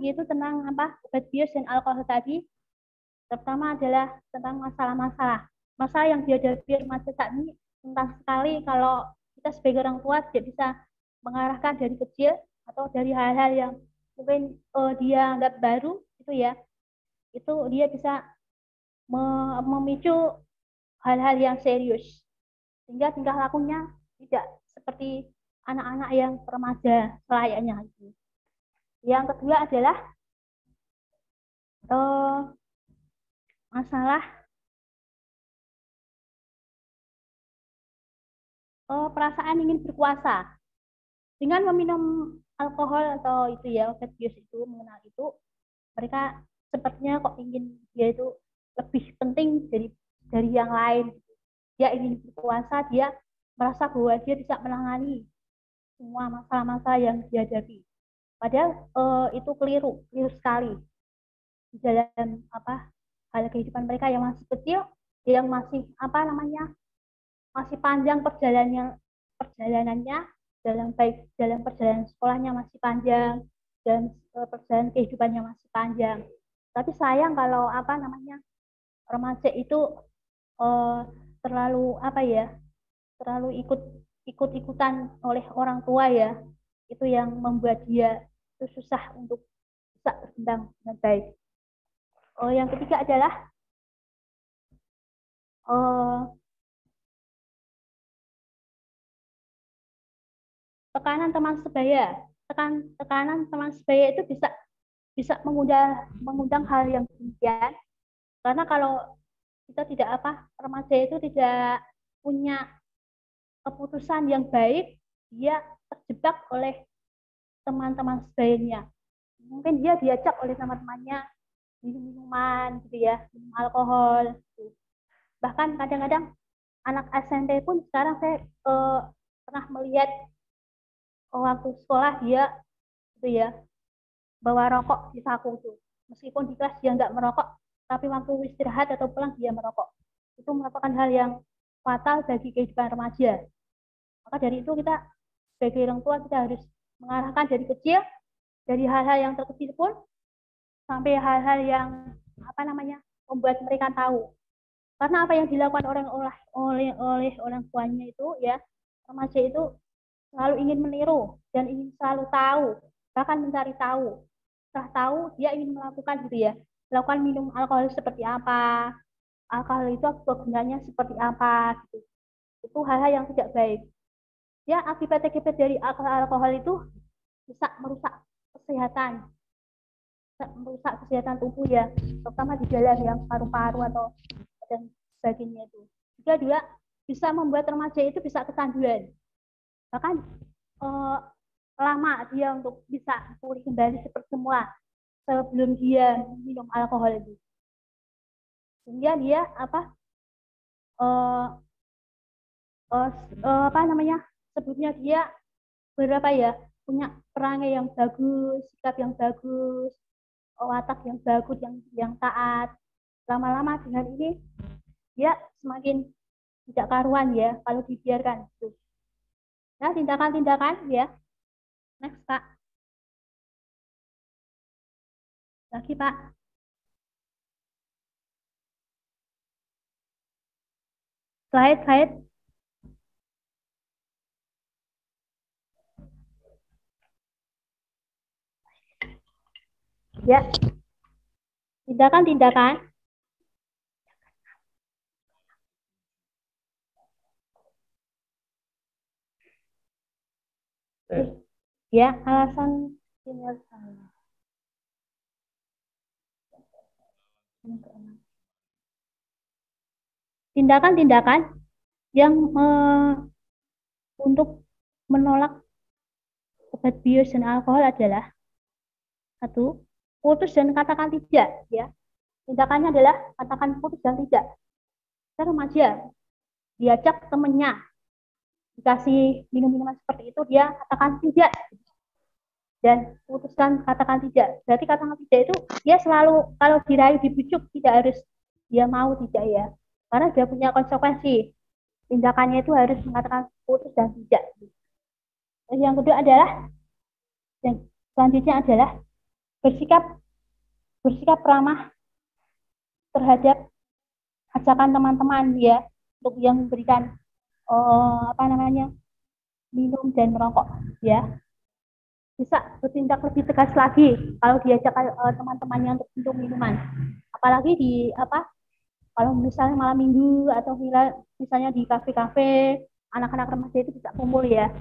yaitu tentang apa obat bius dan alkohol tadi. Pertama adalah tentang masalah yang dihadapi remaja saat ini tentang sekali kalau kita sebagai orang tua tidak bisa mengarahkan dari kecil atau dari hal-hal yang mungkin dia anggap baru itu ya, itu dia bisa memicu hal-hal yang serius sehingga tingkah lakunya tidak seperti anak-anak yang remaja selayaknya. Yang kedua adalah masalah perasaan ingin berkuasa dengan meminum alkohol atau itu ya obat bius itu mengenal itu, mereka sepertinya kok ingin dia itu lebih penting dari yang lain. Dia ingin berkuasa, dia merasa bahwa dia bisa menangani semua masalah-masalah yang dihadapi. Padahal itu keliru sekali di dalam apa hal kehidupan mereka yang masih kecil, yang masih apa namanya masih panjang perjalanannya dalam perjalanan sekolahnya masih panjang dan perjalanan kehidupannya masih panjang. Tapi sayang kalau apa namanya remaja itu terlalu apa ya terlalu ikut-ikutan oleh orang tua ya, itu yang membuat dia itu susah untuk bisa berkembang dengan baik. Yang ketiga adalah tekanan teman sebaya. Tekanan teman sebaya itu bisa mengundang hal yang demikian, karena kalau kita tidak remaja itu tidak punya keputusan yang baik, dia terjebak oleh teman-teman sebayanya. Mungkin dia diajak oleh teman-temannya minum minuman gitu ya, minum alkohol gitu. Bahkan kadang-kadang anak SMP pun sekarang saya pernah melihat waktu sekolah dia gitu ya bawa rokok di saku tuh, meskipun di kelas dia nggak merokok, tapi waktu istirahat atau pulang dia merokok. Itu merupakan hal yang fatal bagi kehidupan remaja. Maka dari itu kita sebagai orang tua kita harus mengarahkan dari kecil, dari hal-hal yang terkecil pun sampai hal-hal yang apa namanya membuat mereka tahu. Karena apa yang dilakukan oleh orang tuanya itu ya, remaja itu selalu ingin meniru dan ingin selalu tahu, bahkan mencari tahu. Setelah tahu dia ingin melakukan gitu ya, melakukan minum alkohol seperti apa, alkohol itu gunanya seperti apa gitu. Itu hal-hal yang tidak baik. Ya akibat-akibat dari alkohol itu bisa merusak kesehatan tubuh ya, terutama di dalam yang paru-paru atau dan sebagainya itu. Juga bisa membuat remaja itu bisa kecanduan. Bahkan lama dia untuk bisa pulih kembali seperti semula sebelum dia minum alkohol itu. Sehingga dia apa namanya sebutnya dia berapa ya punya perangai yang bagus, sikap yang bagus, watak yang bagus, yang taat. Lama-lama dengan ini dia semakin tidak karuan ya kalau dibiarkan. Nah, tindakan-tindakan ya. Next, Pak. Lagi, Pak. Slide. Ya. Tindakan-tindakan. Ya, alasan tindakan-tindakan yang untuk menolak obat bius dan alkohol adalah satu, putus dan katakan tidak ya. Tindakannya adalah katakan putus dan tidak. Kita remaja diajak temennya dikasih minum-minuman seperti itu, dia katakan tidak dan putuskan katakan tidak. Berarti katakan tidak itu dia selalu kalau dirayu dibujuk tidak harus dia mau tidak ya, karena dia punya konsekuensi. Tindakannya itu harus mengatakan putus dan tidak. Terus yang kedua adalah, yang selanjutnya adalah bersikap bersikap ramah terhadap ajakan teman-teman ya, untuk yang memberikan apa namanya, minum dan merokok ya, bisa bertindak lebih tegas lagi kalau diajak teman-temannya untuk minum minuman, apalagi di apa, kalau misalnya malam minggu atau misalnya di kafe-kafe, anak-anak remaja itu bisa kumpul ya,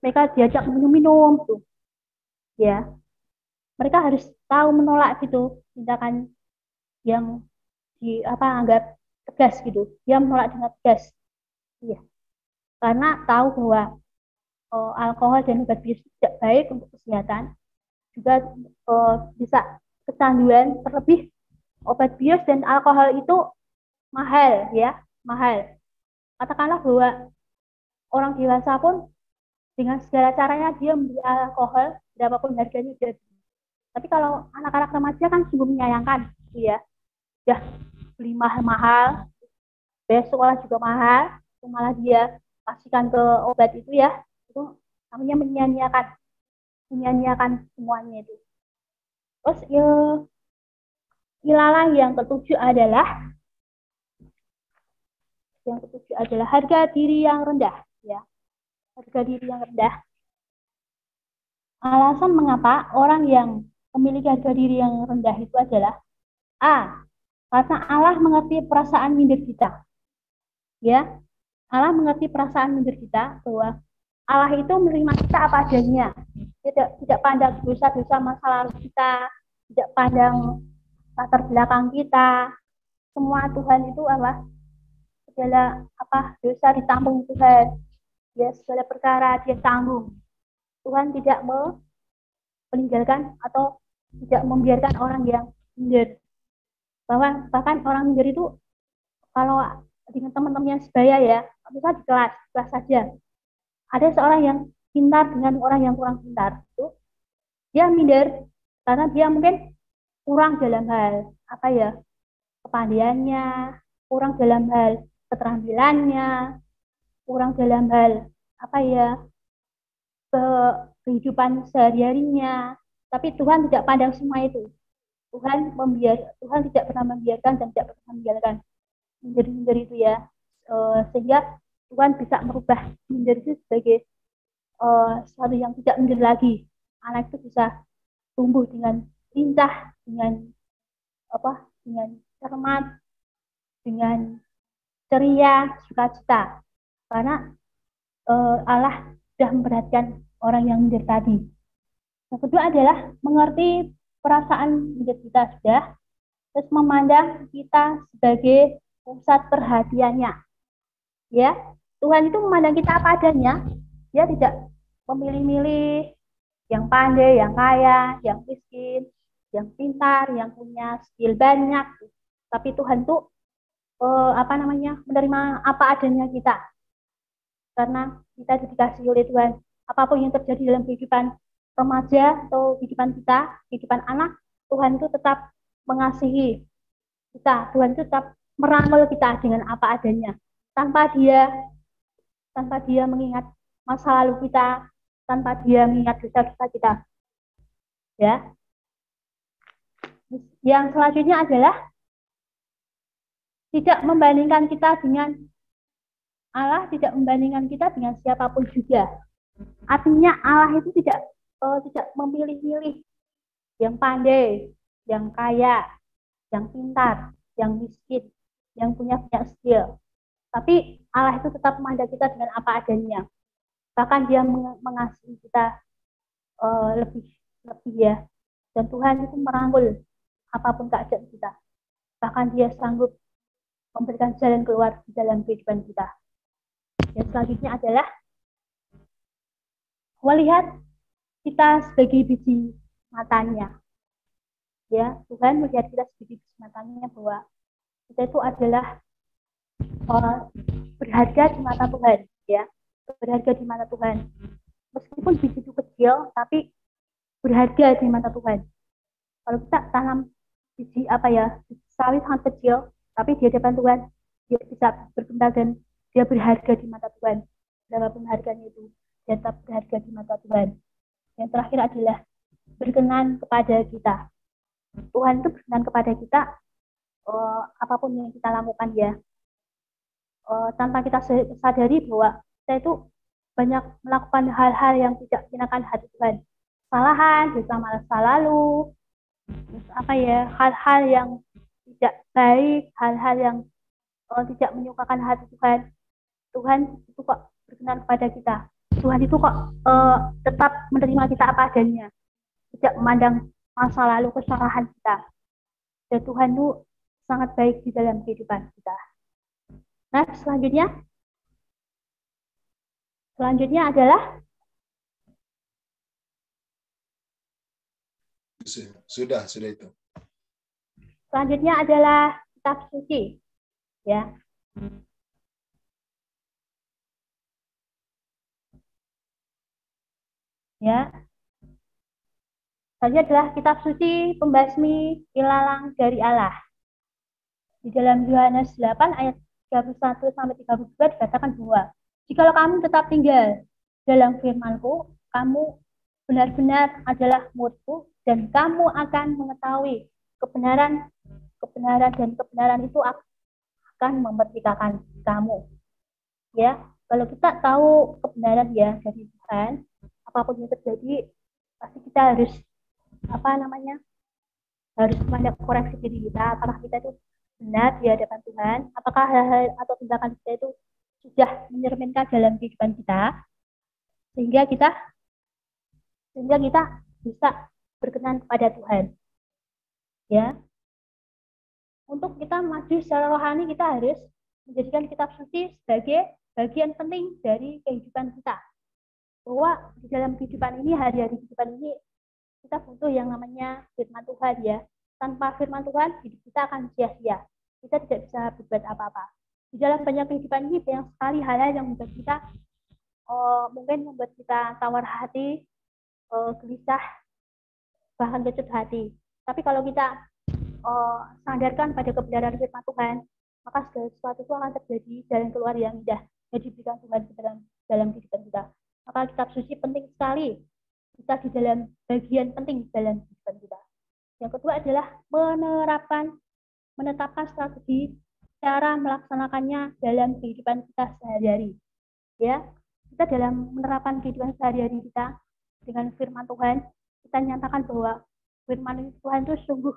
mereka diajak minum-minum tuh ya, mereka harus tahu menolak gitu tindakan yang di apa anggap tegas gitu, dia menolak dengan tegas ya, karena tahu bahwa alkohol dan obat bius tidak baik untuk kesehatan, juga bisa kecanduan, terlebih obat bius dan alkohol itu mahal ya, mahal. Katakanlah bahwa orang dewasa pun dengan segala caranya dia membeli alkohol berapapun harganya dia. Tapi kalau anak-anak remaja kan sungguh menyayangkan, gitu ya. Udah beli mahal-mahal, bayar sekolah juga mahal, malah dia kasihkan ke obat itu ya, itu namanya menyanyiakan semuanya itu. Terus ilalah yang ketujuh adalah harga diri yang rendah ya, harga diri yang rendah. Alasan mengapa orang yang memiliki harga diri yang rendah itu adalah A, karena Allah mengerti perasaan minder kita. Ya, Allah mengerti perasaan minder kita, bahwa Allah itu menerima kita apa adanya. Tidak pandang dosa-dosa masa lalu kita, tidak pandang latar belakang kita. Semua Tuhan itu apa? Segala apa dosa ditanggung Tuhan. Ya, segala perkara dia tanggung. Tuhan tidak meninggalkan atau tidak membiarkan orang yang minder. Bahkan orang minder itu kalau dengan teman-teman yang sebaya ya, misalnya di kelas saja, ada seorang yang pintar dengan orang yang kurang pintar, itu dia minder karena dia mungkin kurang dalam hal apa ya, kepandaiannya, kurang dalam hal keterampilannya, kurang dalam hal apa ya, kehidupan sehari-harinya. Tapi Tuhan tidak pandang semua itu. Tuhan tidak pernah membiarkan dan tidak pernah meninggalkan minder itu ya, sehingga Tuhan bisa merubah minder itu sebagai sesuatu yang tidak minder lagi. Anak itu bisa tumbuh dengan lincah, dengan apa, dengan cermat, dengan ceria, sukacita, karena Allah sudah memperhatikan orang yang minder tadi. Yang kedua adalah mengerti perasaan minder kita sudah, terus memandang kita sebagai pusat perhatiannya. Ya, Tuhan itu memandang kita apa adanya. Dia tidak memilih-milih yang pandai, yang kaya, yang miskin, yang pintar, yang punya skill banyak. Tapi Tuhan tuh apa namanya, menerima apa adanya kita. Karena kita dikasih oleh Tuhan. Apapun yang terjadi dalam kehidupan remaja atau kehidupan kita, kehidupan anak, Tuhan itu tetap mengasihi kita. Tuhan itu tetap merangkul kita dengan apa adanya, tanpa dia mengingat masa lalu kita, tanpa dia mengingat dosa-dosa kita. Ya. Yang selanjutnya adalah tidak membandingkan kita dengan Allah, tidak membandingkan kita dengan siapapun juga. Artinya Allah itu tidak memilih-milih yang pandai, yang kaya, yang pintar, yang miskin, yang punya banyak skill. Tapi Allah itu tetap memandang kita dengan apa adanya. Bahkan dia mengasihi kita lebih ya. Dan Tuhan itu merangkul apapun keadaan kita. Bahkan dia sanggup memberikan jalan keluar di dalam kehidupan kita. Yang selanjutnya adalah melihat kita sebagai biji matanya. Ya, Tuhan melihat kita sebagai biji matanya, bahwa kita itu adalah berharga di mata Tuhan, ya, berharga di mata Tuhan. Meskipun biji itu kecil, tapi berharga di mata Tuhan. Kalau kita tanam biji apa ya, sawit sangat kecil, tapi di hadapan Tuhan dia bisa berkembang dan dia berharga di mata Tuhan. Berapapun harganya itu, dia tetap berharga di mata Tuhan. Yang terakhir adalah berkenan kepada kita. Tuhan itu berkenan kepada kita apapun yang kita lakukan ya. Tanpa kita sadari bahwa kita itu banyak melakukan hal-hal yang tidak menyenangkan hati Tuhan. Kesalahan, dosa masa lalu, apa ya, hal-hal yang tidak baik, hal-hal yang tidak menyukakan hati Tuhan. Tuhan itu kok berkenan kepada kita. Tuhan itu kok tetap menerima kita apa adanya, tidak memandang masa lalu kesalahan kita. Dan Tuhan itu sangat baik di dalam kehidupan kita. Nah, selanjutnya adalah sudah itu. Selanjutnya adalah kitab suci, ya. Ya. Selanjutnya adalah kitab suci pembasmi ilalang dari Allah. Di dalam Yohanes 8 ayat 31 sampai 32 dikatakan bahwa jikalau kamu tetap tinggal dalam firman-Ku, kamu benar-benar adalah murid-Ku dan kamu akan mengetahui kebenaran dan kebenaran itu akan memerdekakan kamu. Ya, kalau kita tahu kebenaran ya dari Tuhan, apapun yang terjadi pasti kita harus harus banyak koreksi diri kita, apakah kita itu benar di hadapan Tuhan, apakah hal-hal atau tindakan kita itu sudah mencerminkan dalam kehidupan kita, sehingga kita bisa berkenan kepada Tuhan. Ya, untuk kita maju secara rohani, kita harus menjadikan kitab suci sebagai bagian penting dari kehidupan kita. Bahwa di dalam kehidupan ini, hari-hari kehidupan ini, kita butuh yang namanya firman Tuhan ya. Tanpa firman Tuhan, hidup kita akan sia-sia. Kita tidak bisa berbuat apa-apa. Di dalam banyak kehidupan ini, banyak sekali hal-hal yang membuat kita, mungkin membuat kita tawar hati, gelisah, bahkan kecut hati. Tapi kalau kita sandarkan pada kebenaran firman Tuhan, maka segala sesuatu itu akan terjadi jalan keluar yang indah yang diberikan Tuhan dalam kehidupan kita. Maka kitab suci penting sekali. Kita di dalam bagian penting dalam kehidupan kita. Yang kedua adalah menetapkan strategi cara melaksanakannya dalam kehidupan kita sehari-hari. Ya, kita dalam menerapkan kehidupan sehari-hari kita dengan firman Tuhan, kita nyatakan bahwa firman Tuhan itu sungguh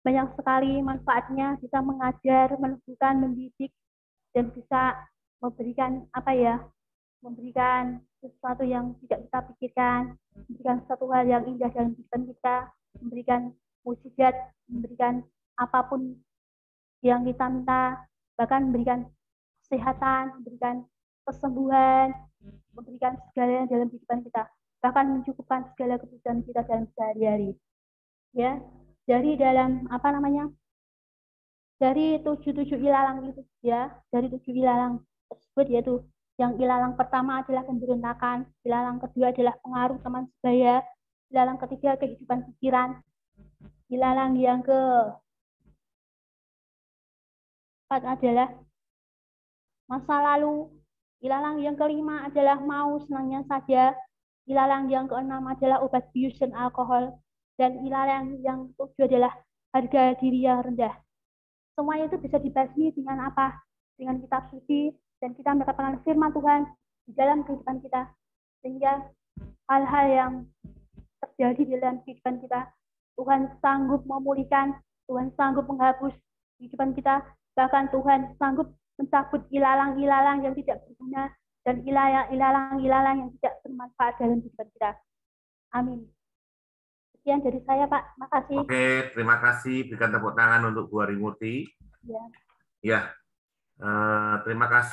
banyak sekali manfaatnya, bisa mengajar, meneguhkan, mendidik, dan bisa memberikan sesuatu yang tidak kita pikirkan, memberikan sesuatu hal yang indah dalam kehidupan kita, memberikan mukjizat, memberikan apapun yang kita minta, bahkan memberikan kesehatan, memberikan kesembuhan, memberikan segala dalam kehidupan kita, bahkan mencukupkan segala kebutuhan kita dalam sehari-hari. Ya, dari dalam dari 7 ilalang itu ya, dari 7 ilalang tersebut, yaitu yang ilalang pertama adalah pemberontakan, ilalang kedua adalah pengaruh teman sebaya, ilalang ketiga kehidupan pikiran, ilalang yang keempat adalah masa lalu, ilalang yang kelima adalah mau senangnya saja, ilalang yang keenam adalah obat bius dan alkohol, dan ilalang yang ketujuh adalah harga diri yang rendah. Semuanya itu bisa dibasmi dengan apa? Dengan kitab suci, dan kita mendapatkan firman Tuhan di dalam kehidupan kita. Sehingga hal-hal yang terjadi di dalam kehidupan kita, Tuhan sanggup memulihkan, Tuhan sanggup menghapus kehidupan kita, bahkan Tuhan sanggup mencabut ilalang-ilalang yang tidak berguna dan ilalang-ilalang yang tidak bermanfaat dalam kehidupan kita. Amin. Sekian dari saya, Pak. Makasih. Oke, terima kasih. Berikan tepuk tangan untuk Bu Harimurti. Ya. Ya, terima kasih.